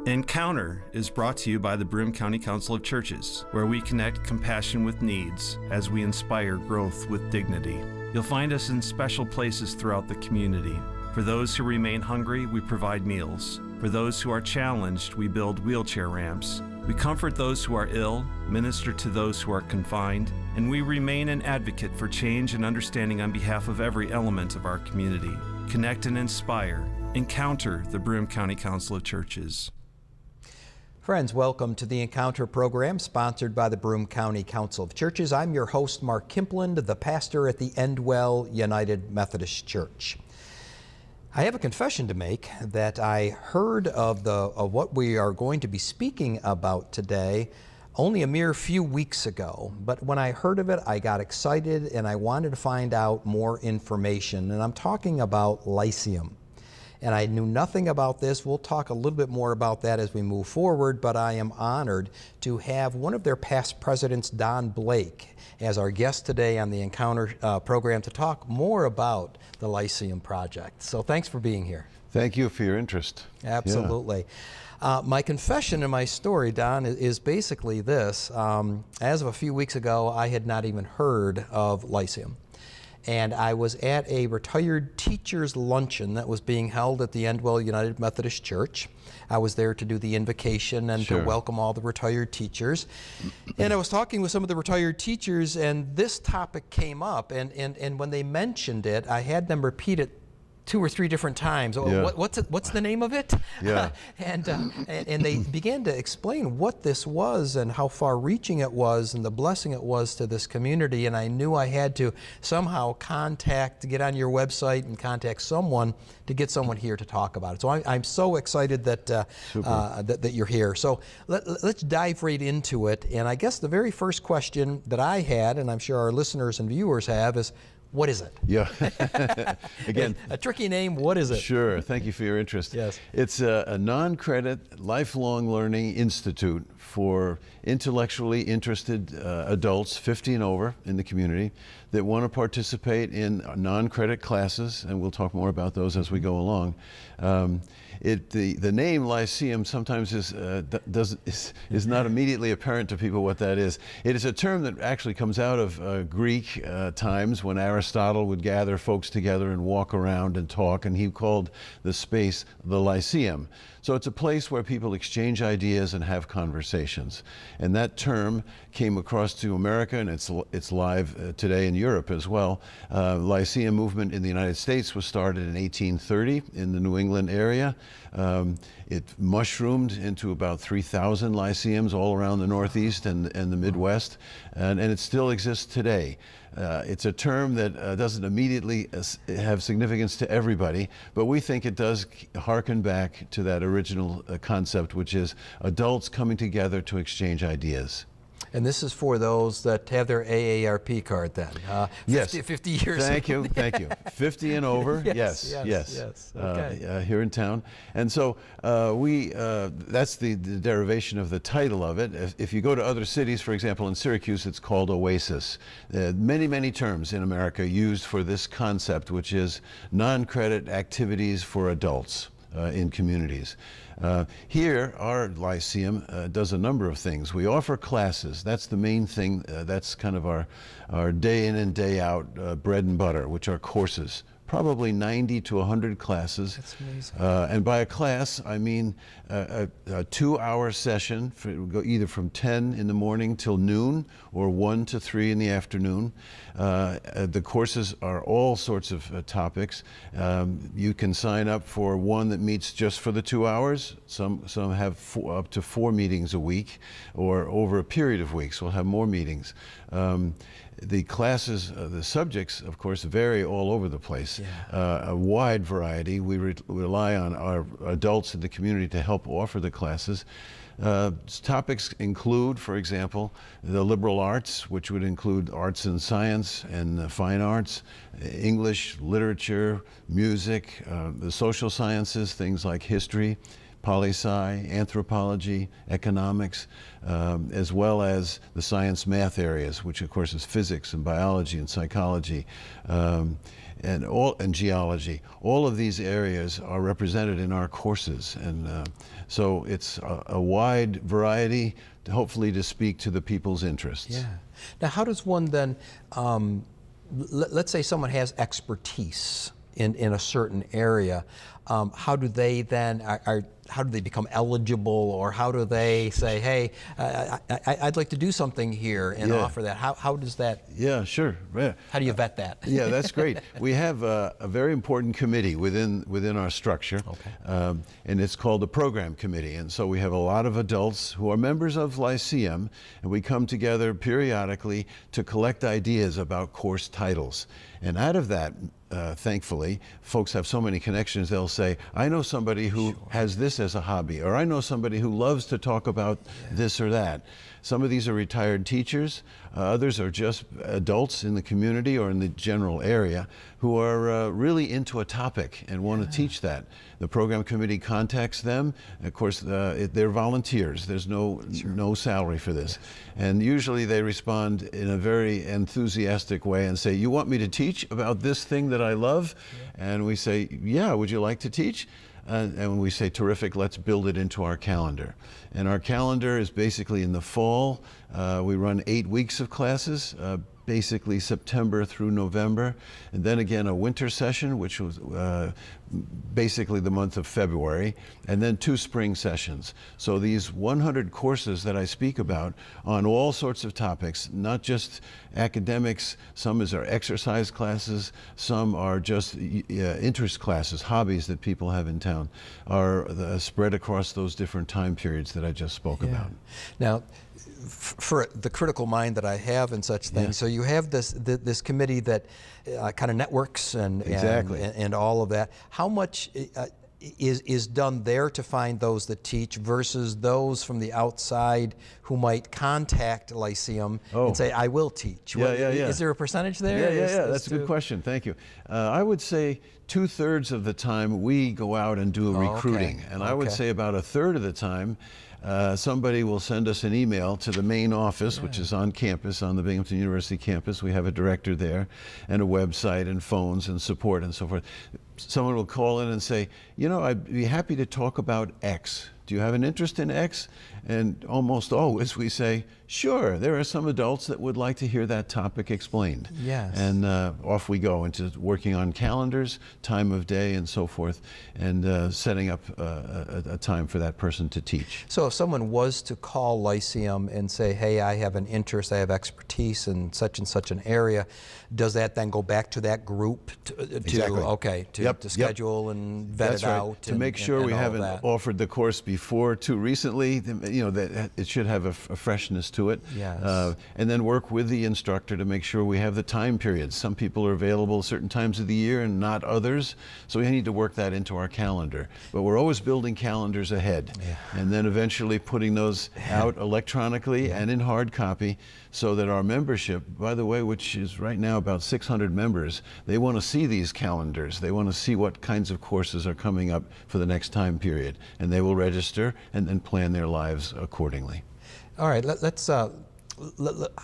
Encounter is brought to you by the Broome County Council of Churches, where we connect compassion with needs as we inspire growth with dignity. You'll find us in special places throughout the community. For those who remain hungry, we provide meals. For those who are challenged, we build wheelchair ramps. We comfort those who are ill, minister to those who are confined, and we remain an advocate for change and understanding on behalf of every element of our community. Connect and inspire. Encounter the Broome County Council of Churches. Friends, welcome to the Encounter program sponsored by the Broome County Council of Churches. I'm your host, Mark Kimpland, the pastor at the Endwell United Methodist Church. I have a confession to make that I heard of what we are going to be speaking about today only a mere few weeks ago. But when I heard of it, I got excited and I wanted to find out more information. And I'm talking about lyceum. And I knew nothing about this. We'll talk a little bit more about that as we move forward, but I am honored to have one of their past presidents, Don Blake, as our guest today on the Encounter program to talk more about the Lyceum Project. So thanks for being here. Thank you for your interest. Absolutely. Yeah. My confession and my story, Don, is basically this. As of a few weeks ago, I had not even heard of Lyceum. And I was at a retired teachers luncheon that was being held at the Endwell United Methodist Church. I was there to do the invocation and to welcome all the retired teachers. And I was talking with some of the retired teachers, and this topic came up. And when they mentioned it, I had them repeat it 2 or 3 different times. Yeah. What's the name of it? Yeah. and they began to explain what this was and how far-reaching it was and the blessing it was to this community. And I knew I had to somehow get on your website and contact someone to get someone here to talk about it. So I'm so excited that that you're here. So let's dive right into it. And I guess the very first question that I had, and I'm sure our listeners and viewers have, is, what is it? Yeah. Again, a tricky name. What is it? Sure. Thank you for your interest. Yes. It's a non-credit, lifelong learning institute for intellectually interested adults 50 and over in the community that want to participate in non-credit classes, and we'll talk more about those as we go along. The name Lyceum sometimes is not immediately apparent to people what that is. It is a term that actually comes out of Greek times when Aristotle would gather folks together and walk around and talk, and he called the space the Lyceum. So it's a place where people exchange ideas and have conversations. And that term came across to America, and it's live today in Europe as well. Lyceum movement in the United States was started in 1830 in the New England area. It mushroomed into about 3,000 lyceums all around the Northeast and the Midwest, and it still exists today. It's a term that doesn't immediately have significance to everybody, but we think it does harken back to that original concept, which is adults coming together to exchange ideas. And this is for those that have their AARP card then. 50 years. Thank you. 50 and over. Yes. Okay. Here in town. And so that's the derivation of the title of it. If you go to other cities, for example, in Syracuse, it's called Oasis. Many terms in America used for this concept, which is non-credit activities for adults in communities. Here, our Lyceum does a number of things. We offer classes. That's the main thing. That's kind of our day in and day out bread and butter, which are courses. Probably 90 to 100 classes. That's amazing. And by a class, I mean a 2-hour session, either from 10 in the morning till noon or 1 to 3 in the afternoon. The courses are all sorts of topics. You can sign up for one that meets just for the 2 hours. Some have up to 4 meetings a week, or over a period of weeks we'll have more meetings. The classes, the subjects, of course, vary all over the place. Yeah. A wide variety. We rely on our adults in the community to help offer the classes. Topics include, for example, the liberal arts, which would include arts and science and fine arts, English, literature, music, the social sciences, things like history, poli-sci, anthropology, economics, as well as the science math areas, which of course is physics and biology and psychology. and geology. All of these areas are represented in our courses, and so it's a wide variety, hopefully to speak to the people's interests. Yeah. Now, how does one then, let's say someone has expertise in a certain area, how do they then, how do they become eligible, or how do they say, hey, I'd like to do something here and offer that? How does that? Yeah, sure. Yeah. How do you vet that? Yeah, that's great. We have a very important committee within our structure, and it's called the Program Committee. And so we have a lot of adults who are members of Lyceum, and we come together periodically to collect ideas about course titles. And out of that, thankfully, folks have so many connections, they'll say, I know somebody who has this as a hobby, or I know somebody who loves to talk about this or that. Some of these are retired teachers, others are just adults in the community or in the general area who are really into a topic and want to teach that. The program committee contacts them. Of course, they're volunteers. There's no salary for this. And usually they respond in a very enthusiastic way and say, you want me to teach about this thing that I love? And we say, yeah, would you like to teach? And we say, terrific, let's build it into our calendar. And our calendar is basically in the fall. We run 8 weeks of classes, basically September through November. And then again, a winter session, which was basically the month of February. And then 2 spring sessions. So these 100 courses that I speak about on all sorts of topics, not just academics, some are exercise classes, some are just interest classes, hobbies that people have in town, are spread across those different time periods that I just spoke about. Now, for the critical mind that I have in such things, so you have this committee that kind of networks and all of that. How much is done there to find those that teach versus those from the outside who might contact Lyceum and say, I will teach? Is there a percentage there? Yeah, that's a good question. Thank you. I would say 2/3 of the time we go out and do recruiting. And I would say about 1/3 of the time somebody will send us an email to the main office, which is on campus, on the Binghamton University campus. We have a director there and a website and phones and support and so forth. Someone will call in and say, you know, I'd be happy to talk about X. Do you have an interest in X? And almost always we say, sure, there are some adults that would like to hear that topic explained. Yes. And off we go into working on calendars, time of day and so forth, and setting up a time for that person to teach. So if someone was to call Lyceum and say, hey, I have an interest, I have expertise in such and such an area, does that then go back to that group to schedule and vet it out? To make sure we haven't offered the course before too recently, you know, that it should have a freshness to it. Yes. And then work with the instructor to make sure we have the time periods. Some people are available certain times of the year and not others, so we need to work that into our calendar. But we're always building calendars ahead, and then eventually putting those out electronically and in hard copy, so that our membership, by the way, which is right now about 600 members, they want to see these calendars. They want to see what kinds of courses are coming up for the next time period, and they will register and then plan their lives accordingly. All right, let's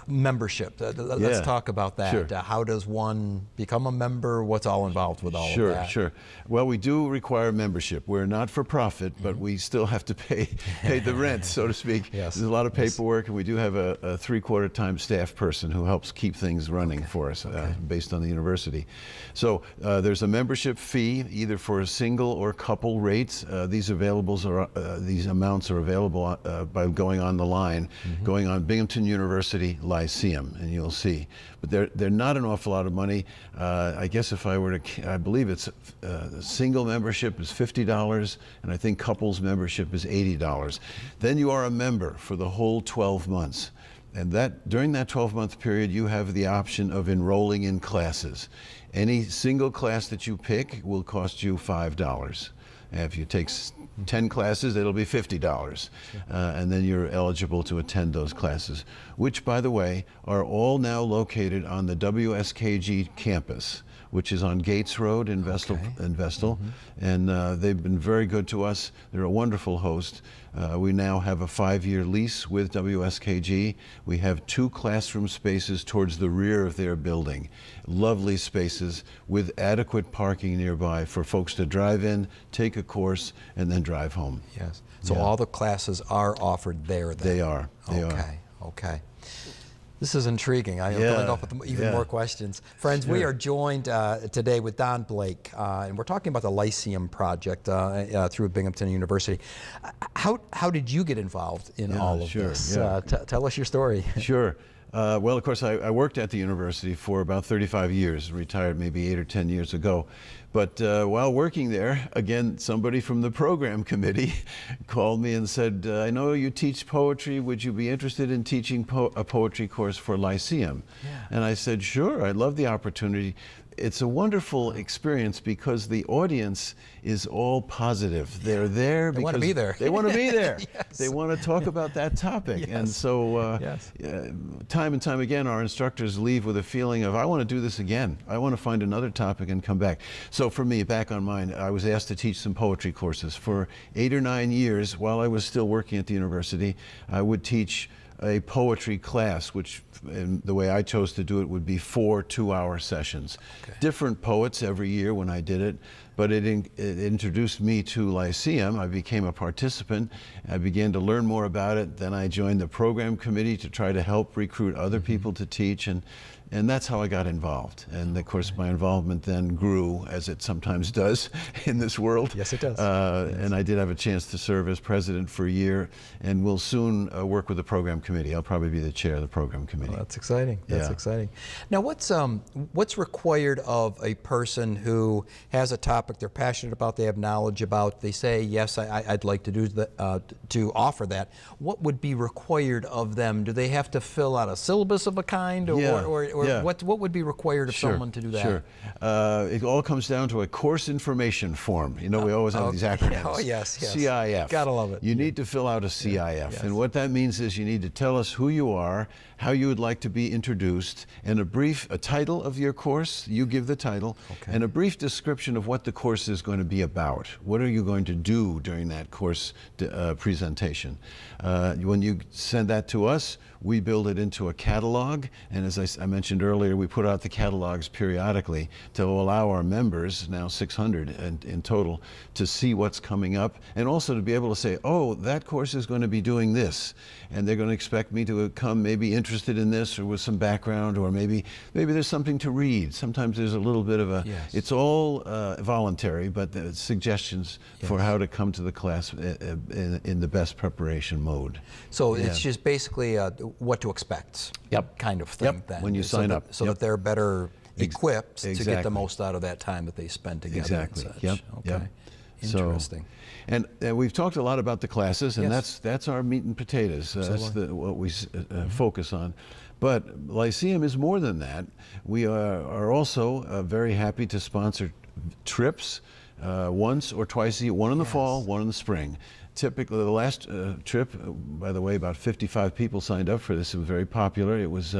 membership. Let's talk about that. Sure. How does one become a member? What's all involved with all of that? Sure. Well, we do require membership. We're not for profit, but we still have to pay the rent, so to speak. Yes. There's a lot of paperwork, and we do have a 3/4 time staff person who helps keep things running for us based on the university. So there's a membership fee, either for a single or couple rates. These amounts are available by going on the line, going on Binghamton University Lyceum, and you'll see. But they're not an awful lot of money. I guess if I were to, I believe it's single membership is $50, and I think couples membership is $80. Then you are a member for the whole 12 months. And during that 12-month period, you have the option of enrolling in classes. Any single class that you pick will cost you $5. And if you take 10 classes, it'll be $50. And then you're eligible to attend those classes, which, by the way, are all now located on the WSKG campus. which is on Gates Road in Vestal. Okay. In Vestal. And they've been very good to us. They're a wonderful host. We now have a 5-year lease with WSKG. We have 2 classroom spaces towards the rear of their building. Lovely spaces with adequate parking nearby for folks to drive in, take a course, and then drive home. Yes. So Yeah. all the classes are offered there then? They are. They are. Okay. Okay. This is intriguing. I'm Yeah, going off with even yeah. more questions. Friends, we Sure. are joined today with Don Blake, and we're talking about the Lyceum Project through Binghamton University. How did you get involved in Yeah, all of sure, this? yeah. Tell us your story. Sure. Well, of course, I worked at the university for about 35 years, retired maybe 8 or 10 years ago. But while working there, again, somebody from the program committee called me and said, I know you teach poetry. Would you be interested in teaching a poetry course for Lyceum? Yeah. And I said, sure, I'd love the opportunity. It's a wonderful experience because the audience is all positive. They're there They because wanna be there. They want to be there. Yes. They want to talk about that topic. Yes. And so Yes. time and time again, our instructors leave with a feeling of, I want to do this again. I want to find another topic and come back. So for me, back on mine, I was asked to teach some poetry courses. For 8 or 9 years, while I was still working at the university, I would teach a poetry class, which, and the way I chose to do it, would be 4 2-hour sessions. Okay. Different poets every year when I did it, but it introduced me to Lyceum. I became a participant. I began to learn more about it. Then I joined the program committee to try to help recruit other people to teach, and that's how I got involved. And of course, my involvement then grew, as it sometimes does in this world. Yes, it does. Yes. And I did have a chance to serve as president for a year, and will soon work with the program committee. I'll probably be the chair of the program committee. Well, that's exciting. That's Yeah. exciting. Now, what's required of a person who has a topic they're passionate about, they have knowledge about, they say, yes, I'd like to do to offer that. What would be required of them? Do they have to fill out a syllabus of a kind, or, Yeah. or Yeah. what would be required of Sure, someone to do that? Sure. It all comes down to a course information form. You know, we always have these acronyms. Oh, yes, yes. CIF. Gotta love it. You need to fill out a CIF. Yes. And what that means is you need to tell us who you are, how you would like to be introduced, and a title of your course. You give the title, Okay. and a brief description of what the course is going to be about. What are you going to do during that course presentation? When you send that to us, we build it into a catalog, and as I mentioned earlier, we put out the catalogs periodically to allow our members, now 600 in total, to see what's coming up, and also to be able to say, oh, that course is going to be doing this, and they're going to expect me to come maybe interested in this or with some background, or maybe there's something to read. Sometimes there's a little bit of a, Yes. it's all voluntary, but suggestions for Yes. how to come to the class in the best preparation mode. So Yeah. it's just basically what to expect, Yep. kind of thing. Yep. Then, When you sign up. so Yep. that they're better equipped to get the exactly. most out of that time that they spend together. Exactly. And such. Yep. Okay. Yep. Interesting. And we've talked a lot about the classes, and Yes. that's our meat and potatoes. That's Absolutely. what we focus on. But Lyceum is more than that. We are also very happy to sponsor trips once or twice a year, one in the Yes. fall, one in the spring. Typically, the last trip, by the way, about 55 people signed up for this. It was very popular. It was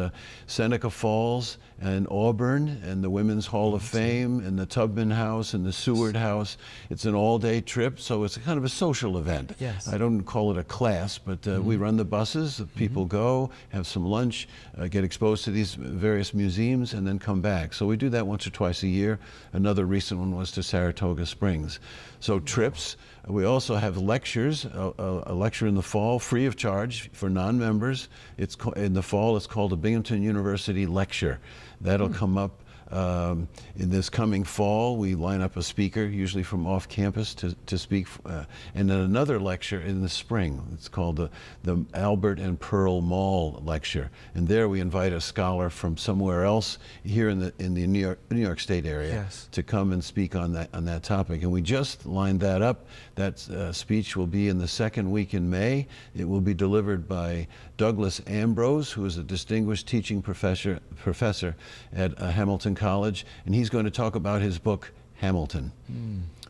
Seneca Falls and Auburn and the Women's Hall of Fame and the Tubman House and the Seward House. It's an all-day trip, so it's a kind of a social event. Yes. I don't call it a class, but we run the buses. People go, have some lunch, get exposed to these various museums, and then come back. So we do that once or twice a year. Another recent one was to Saratoga Springs. So trips. We also have lectures, a lecture in the fall, free of charge for non-members. In the fall, it's called a Binghamton University Lecture. That'll come up in this coming fall. We line up a speaker, usually from off campus, to speak, and then another lecture in the spring. It's called the Albert and Pearl Mall Lecture, and there we invite a scholar from somewhere else here in the New York State area Yes. to come and speak on that topic. And we just lined that up. That speech will be in the second week in May. It will be delivered by Douglas Ambrose, who is a distinguished teaching professor at Hamilton College, and he's going to talk about his book, Hamilton,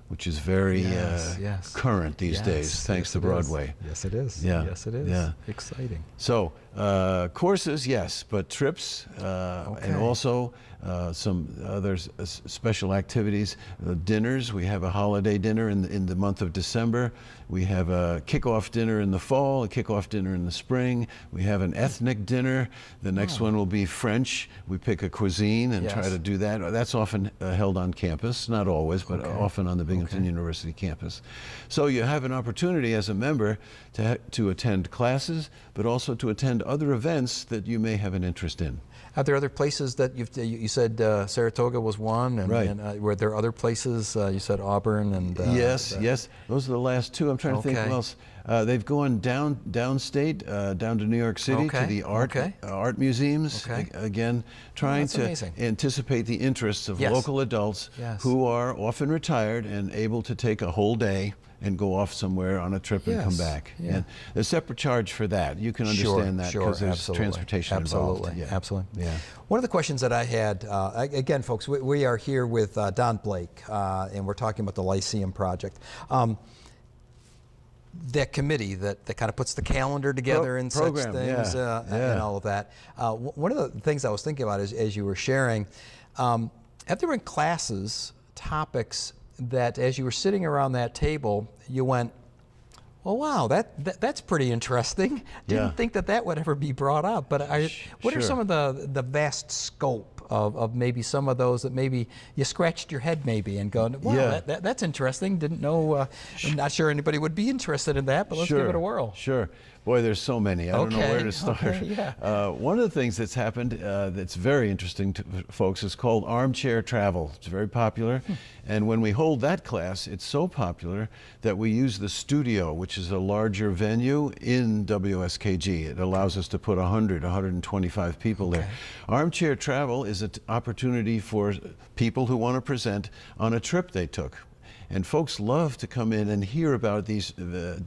which is very Yes. current these Yes. days, thanks Yes, to it Broadway. is. Yes, it is. Yeah. Yes, it is. Yeah. Exciting. So courses, yes, but trips, Okay. and also some other special activities, dinners. We have a holiday dinner in the month of December. We have a kickoff dinner in the fall, a kickoff dinner in the spring. We have an ethnic dinner. The next one will be French. We pick a cuisine and try to do that. That's often held on campus, not always, but often on the Binghamton University campus. So you have an opportunity as a member to attend classes, but also to attend other events that you may have an interest in. Are there other places that you said Saratoga was one, and, right. and were there other places? You said Auburn and yes. Those are the last two. I'm trying to think what else. They've gone downstate, down to New York City to the art museums. Again, trying to anticipate the interests of local adults who are often retired and able to take a whole day and go off somewhere on a trip and come back. And a separate charge for that. You can understand that because there's transportation involved. Absolutely. One of the questions that I had, again, folks, we are here with Don Blake, and we're talking about the Lyceum Project. That committee that kind of puts the calendar together and such things and all of that. One of the things I was thinking about is, as you were sharing, have there been classes, topics that as you were sitting around that table, you went, well, wow, that's pretty interesting. Didn't think that would ever be brought up. But what are some of the vast scope of maybe some of those that maybe you scratched your head maybe and going, wow, that's interesting. Didn't know, I'm not sure anybody would be interested in that, but let's give it a whirl. Sure. Boy, there's so many. I don't know where to start. One of the things that's happened that's very interesting to folks is called armchair travel. It's very popular. And when we hold that class, it's so popular that we use the studio, which is a larger venue in WSKG. It allows us to put 100, 125 people there. Armchair travel is an opportunity for people who want to present on a trip they took. And folks love to come in and hear about these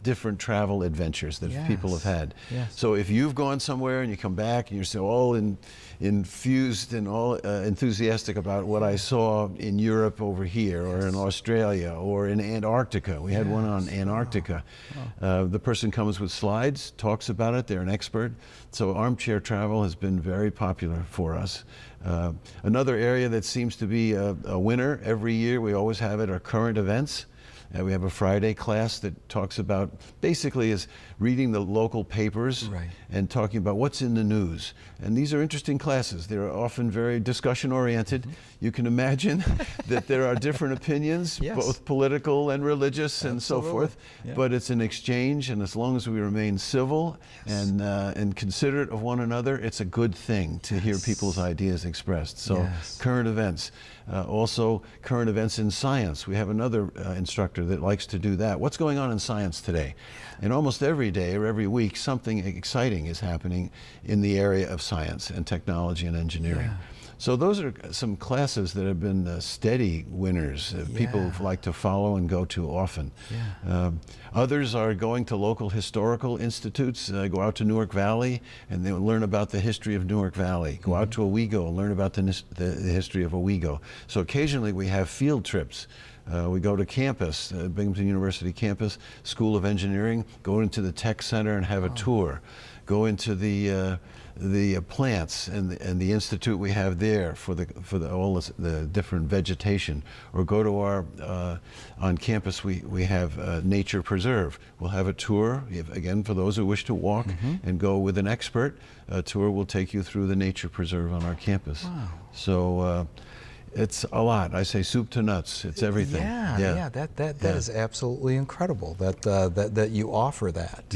different travel adventures that people have had. So if you've gone somewhere and you come back and you're so all infused and all enthusiastic about what I saw in Europe over here or in Australia or in Antarctica. We had one on Antarctica. The person comes with slides, talks about it, they're an expert. So armchair travel has been very popular for us. Another area that seems to be a winner every year, we always have it, are current events. We have a Friday class that talks about, basically is reading the local papers and talking about what's in the news. And these are interesting classes. They're often very discussion oriented. You can imagine that there are different opinions, both political and religious and so forth, but it's an exchange, and as long as we remain civil and considerate of one another, it's a good thing to hear people's ideas expressed. So current events. Also current events in science. We have another instructor that likes to do that. What's going on in science today? And almost every day or every week, something exciting is happening in the area of science and technology and engineering. So those are some classes that have been steady winners. People like to follow and go to often. Others are going to local historical institutes, go out to Newark Valley and they learn about the history of Newark Valley. Go out to Owego and learn about the history of Owego. So occasionally we have field trips. We go to campus, Binghamton University campus, School of Engineering, go into the Tech Center and have a tour. Go into the plants and the institute we have there for all the different vegetation, or go to our on campus we have nature preserve. We'll have a tour again for those who wish to walk and go with an expert. A tour will take you through the nature preserve on our campus. So it's a lot. I say soup to nuts. It's everything. That is absolutely incredible that you offer that.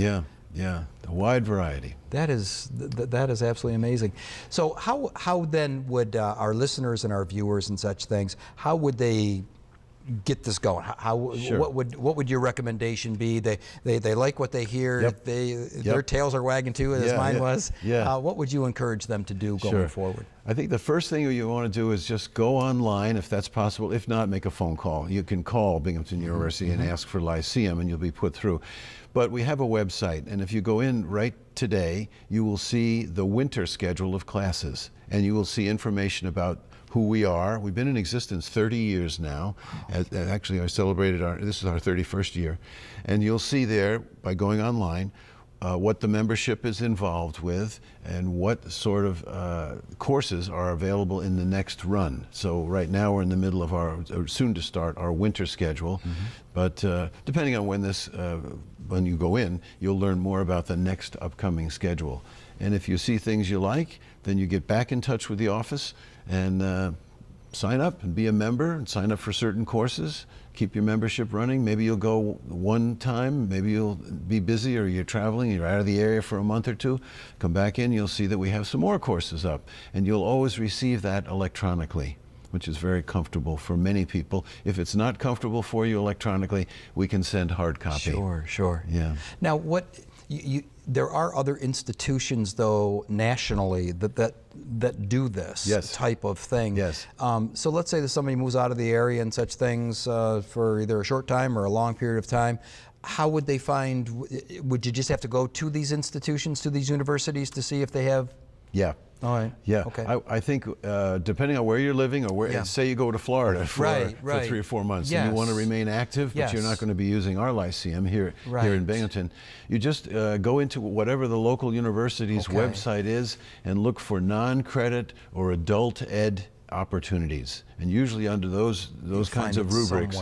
A wide variety. That is absolutely amazing. So how then would our listeners and our viewers and such things, how would they get this going? What would your recommendation be? They like what they hear. Their tails are wagging too, as mine was. What would you encourage them to do going forward? I think the first thing you want to do is just go online if that's possible. If not, make a phone call. You can call Binghamton University and ask for Lyceum and you'll be put through. But we have a website, and if you go in right today, you will see the winter schedule of classes, and you will see information about who we are. We've been in existence 30 years now. Actually, I celebrated this is our 31st year. And you'll see there, by going online, what the membership is involved with, and what sort of courses are available in the next run. So right now we're in the middle of or soon to start our winter schedule, but depending on when you go in, you'll learn more about the next upcoming schedule. And if you see things you like, then you get back in touch with the office and sign up and be a member and sign up for certain courses. Keep your membership running. Maybe you'll go one time, maybe you'll be busy or you're traveling, you're out of the area for a month or two. Come back in, you'll see that we have some more courses up, and you'll always receive that electronically, which is very comfortable for many people. If it's not comfortable for you electronically, we can send hard copy. Sure. Yeah. Now, there are other institutions, though, nationally that do this type of thing. Yes. So let's say that somebody moves out of the area and such things for either a short time or a long period of time. How would they find? Would you just have to go to these institutions, to these universities, to see if they have? Yeah. All right. Yeah. Okay. I think depending on where you're living, or where, say you go to Florida for 3 or 4 months, and you want to remain active, but you're not going to be using our Lyceum here in Binghamton, you just go into whatever the local university's website is and look for non-credit or adult ed opportunities. And usually under those kinds of rubrics,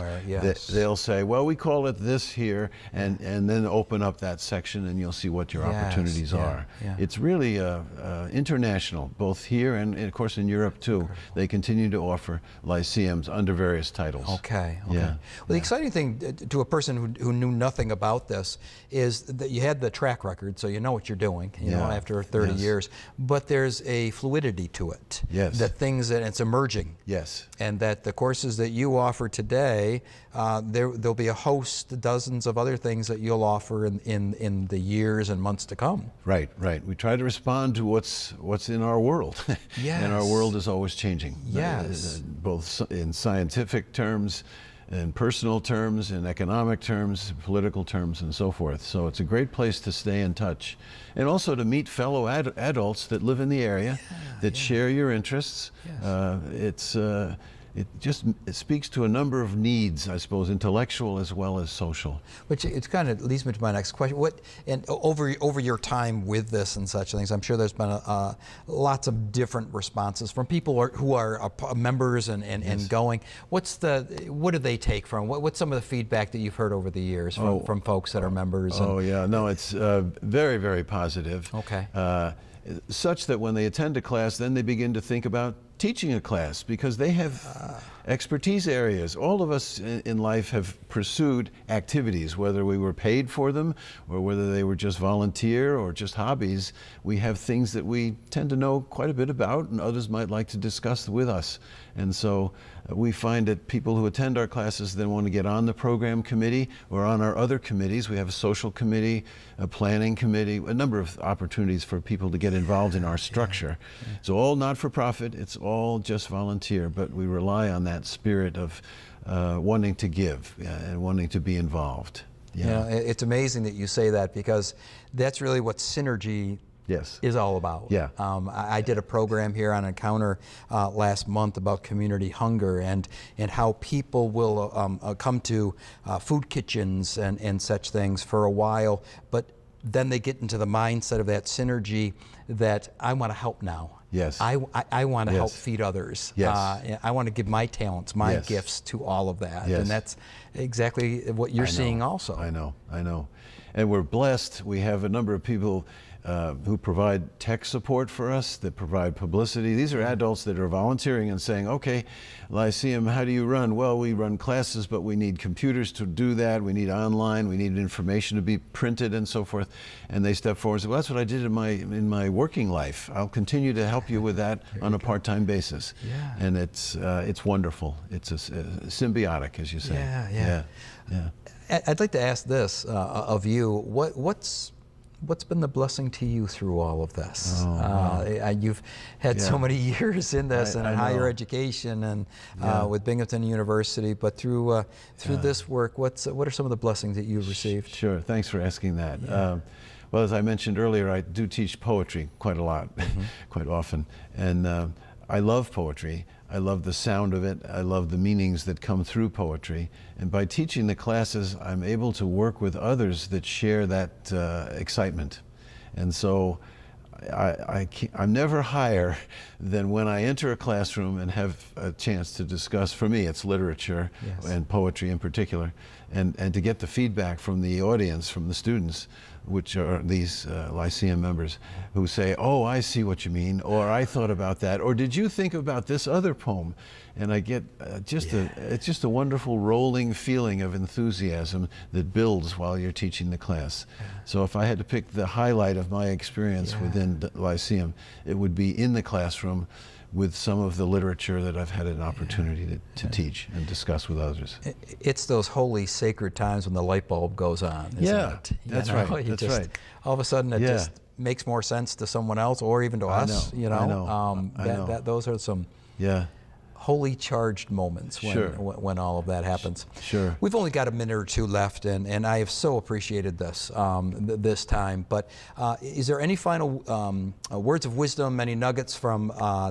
they'll say, well, we call it this here, and then open up that section and you'll see what your opportunities are. It's really international, both here and of course in Europe too. Incredible. They continue to offer Lyceums under various titles. Okay. Well, the exciting thing to a person who knew nothing about this is that you had the track record, so you know what you're doing, you know, after 30 years, but there's a fluidity to it. That things, and it's emerging. And that the courses that you offer today, there'll be a host, dozens of other things that you'll offer in the years and months to come. Right. We try to respond to what's in our world. And our world is always changing. Both in scientific terms, in personal terms, in economic terms, political terms, and so forth. So it's a great place to stay in touch. And also to meet fellow adults that live in the area, that share your interests. It speaks to a number of needs, I suppose, intellectual as well as social. Which it kind of leads me to my next question. And over your time with this and such things, I'm sure there's been lots of different responses from people who are members and going. What do they take from? What's some of the feedback that you've heard over the years from folks that are members? It's very, very positive. Okay. Such that when they attend a class, then they begin to think about teaching a class, because they have expertise areas. All of us in life have pursued activities, whether we were paid for them or whether they were just volunteer or just hobbies. We have things that we tend to know quite a bit about, and others might like to discuss with us. And so we find that people who attend our classes then want to get on the program committee or on our other committees. We have a social committee, a planning committee, a number of opportunities for people to get involved in our structure. It's all not-for-profit, it's all just volunteer, but we rely on that spirit of wanting to give and wanting to be involved. It's amazing that you say that, because that's really what synergy is all about. I did a program here on Encounter last month about community hunger and how people will come to food kitchens and such things for a while, but then they get into the mindset of that synergy that I want to help now. I want to help feed others. I want to give my talents, my gifts to all of that. And that's exactly what you're seeing also. I know. And we're blessed. We have a number of people who provide tech support for us, that provide publicity. These are adults that are volunteering and saying, okay, Lyceum, how do you run? Well, we run classes, but we need computers to do that. We need online. We need information to be printed and so forth. And they step forward and say, well, that's what I did in my working life. I'll continue to help you with that on a part-time basis. And it's wonderful. It's symbiotic, as you say. I'd like to ask this of you. What's been the blessing to you through all of this? You've had so many years in this and higher education and with Binghamton University, but through this work, what are some of the blessings that you've received? Sure, thanks for asking that. Well, as I mentioned earlier, I do teach poetry quite a lot, quite often, and I love poetry. I love the sound of it. I love the meanings that come through poetry. And by teaching the classes, I'm able to work with others that share that excitement. And so I'm never higher than when I enter a classroom and have a chance to discuss, for me, it's literature and poetry in particular, and to get the feedback from the audience, from the students, which are these Lyceum members, who say, oh, I see what you mean, or I thought about that, or did you think about this other poem? And I get it's just a wonderful rolling feeling of enthusiasm that builds while you're teaching the class. So if I had to pick the highlight of my experience within the Lyceum, it would be in the classroom with some of the literature that I've had an opportunity to teach and discuss with others. It's those holy, sacred times when the light bulb goes on, isn't it? That's right. That's right. All of a sudden, it just makes more sense to someone else, or even to us. I know. Those are some holy charged moments when all of that happens. Sure. We've only got a minute or two left, and I have so appreciated this this time. But is there any final words of wisdom, any nuggets from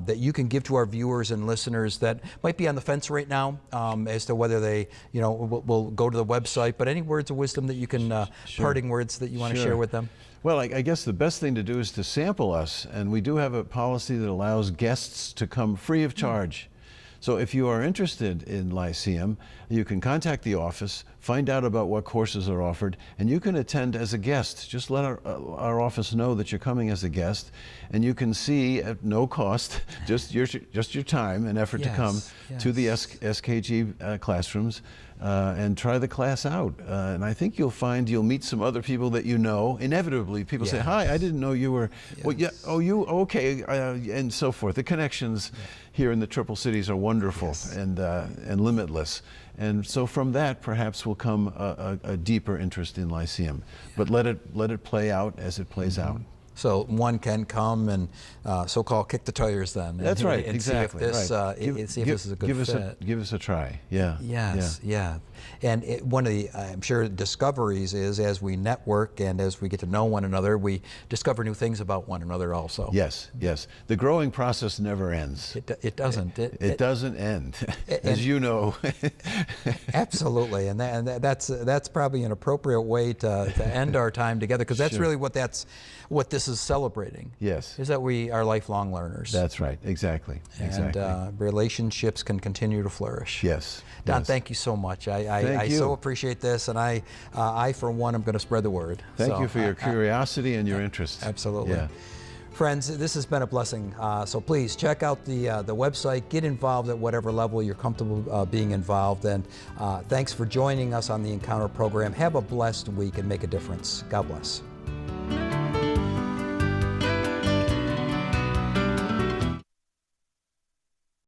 that you can give to our viewers and listeners that might be on the fence right now as to whether they will go to the website? But any words of wisdom that you can parting words that you want to share with them? Well, I guess the best thing to do is to sample us, and we do have a policy that allows guests to come free of charge. So if you are interested in Lyceum, you can contact the office, find out about what courses are offered, and you can attend as a guest. Just let our office know that you're coming as a guest, and you can see at no cost, just your time and effort to come to the SKG classrooms and try the class out. And I think you'll meet some other people that you know. Inevitably, people say, "Hi, I didn't know you were." Well, okay, and so forth. The connections here in the Triple Cities are wonderful and limitless. And so from that, perhaps will come a deeper interest in Lyceum. But let it play out as it plays out. So one can come and so-called kick the tires then. That's right, and exactly. See if this, right. see if this is a good fit. Give us a try, yeah. Yes, yeah. And one of the, I'm sure, discoveries is as we network and as we get to know one another, we discover new things about one another also. Yes. The growing process never ends. It doesn't. It doesn't end, as you know. Absolutely, and that's probably an appropriate way to end our time together, because that's really what this is celebrating. Yes. Is that we are lifelong learners. That's right, exactly. And relationships can continue to flourish. Yes. Don, thank you so much. I so appreciate this, and I for one, am going to spread the word. Thank you for your curiosity and your interest. Absolutely. Yeah. Friends, this has been a blessing. So please check out the website, get involved at whatever level you're comfortable being involved, and thanks for joining us on the Encounter program. Have a blessed week and make a difference. God bless.